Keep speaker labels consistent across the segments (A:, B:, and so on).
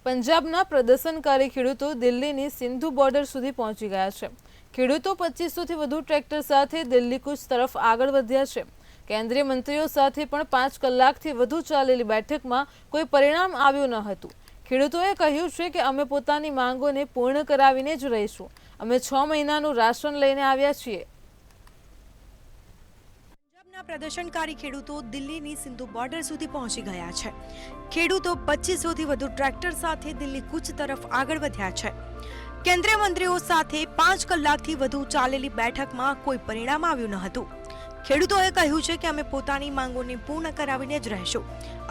A: પંજાબના પ્રદર્શનકારી ખેડૂતો દિલ્હીની સિંધુ બોર્ડર સુધી પહોંચી ગયા છે। ખેડૂતો 2500થી વધુ ટ્રેક્ટર સાથે દિલ્હી કૂચ તરફ આગળ વધ્યા છે। કેન્દ્રીય મંત્રીઓ સાથે પણ 5 કલાકથી વધુ ચાલેલી બેઠકમાં કોઈ પરિણામ આવ્યું ન હતું। ખેડૂતોએ કહ્યું છે કે અમે પોતાની માંગોને પૂર્ણ કરાવીને જ રહીશું। અમે 6 મહિનાનું રાશન લઈને આવ્યા છીએ।
B: પ્રદર્શનકારી ખેડૂતો દિલ્હીની સિંધુ બોર્ડર સુધી પહોંચી ગયા છે। ખેડૂતો 2500થી વધુ ટ્રેક્ટર સાથે દિલ્હી કૂચ તરફ આગળ વધ્યા છે। કેન્દ્રીય મંત્રીઓ સાથે 5 કલાકથી વધુ ચાલેલી બેઠકમાં કોઈ પરિણામ આવ્યું ન હતું। ખેડૂતોએ કહ્યું છે કે અમે પોતાની માંગોને પૂર્ણ કરાવીને જ રહીશું।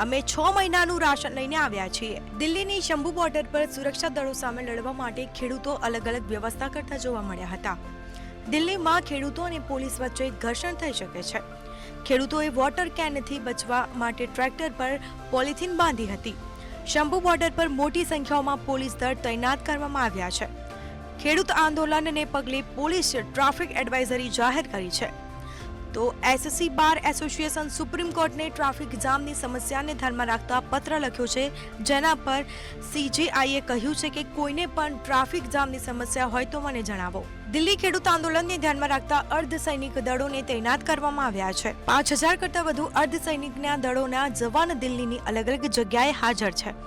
B: અમે 6 મહિનાનું રાશન લઈને આવ્યા છીએ। દિલ્હીની શંભુ બોર્ડર પર સુરક્ષા દળો સામે લડવા માટે ખેડૂતો અલગ અલગ વ્યવસ્થા કરતા જોવા મળ્યા હતા। દિલ્હીમાં ખેડૂતો અને પોલીસ વચ્ચે ઘર્ષણ થઈ શકે છે। ખેડૂતોએ વોટર કેનથી બચવા માટે ટ્રેક્ટર પર પોલિથીન બાંધી હતી। શંભુ બોર્ડર પર મોટી સંખ્યામાં પોલીસ દળ તૈનાત કરવામાં આવ્યા છે। ખેડૂત આંદોલનને પગલે પોલીસ ટ્રાફિક એડવાઇઝરી જાહેર કરી છે। તો એસસી બાર એસોસિએશન સુપ્રીમ કોર્ટને ટ્રાફિક જામની સમસ્યાને ધ્યાનમાં રાખતા પત્ર લખ્યો છે, જેના પર સીજેઆઈએ કહ્યું છે કે કોઈને પણ ટ્રાફિક જામની સમસ્યા હોય તો મને જણાવો। દિલ્હી ખેડૂત આંદોલનને ધ્યાનમાં રાખતા અર્ધસૈનિક દળોને તૈનાત કરવામાં આવ્યા છે। 5000 કરતાં વધુ અર્ધસૈનિકના દળોના જવાન દિલ્હીની અલગ અલગ જગ્યાએ હાજર છે।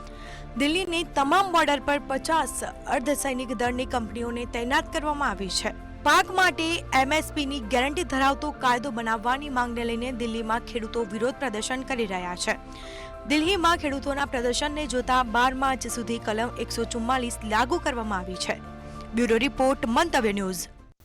B: દિલ્હીની તમામ બોર્ડર પર 50 અર્ધસૈનિક દળની કંપનીઓને તૈનાત કરવામાં આવી છે। પાક માટે એમએસપીની ગેરંટી ધરાવતો કાયદો બનાવવાની માંગને લઈને દિલ્હીમાં ખેડૂતો વિરોધ પ્રદર્શન કરી રહ્યા છે। દિલ્હીમાં ખેડૂતોના પ્રદર્શનને જોતા 12 માર્ચ સુધી કલમ 144 લાગુ કરવામાં આવી છે। બ્યુરો રિપોર્ટ, મંતવ્ય ન્યૂઝ।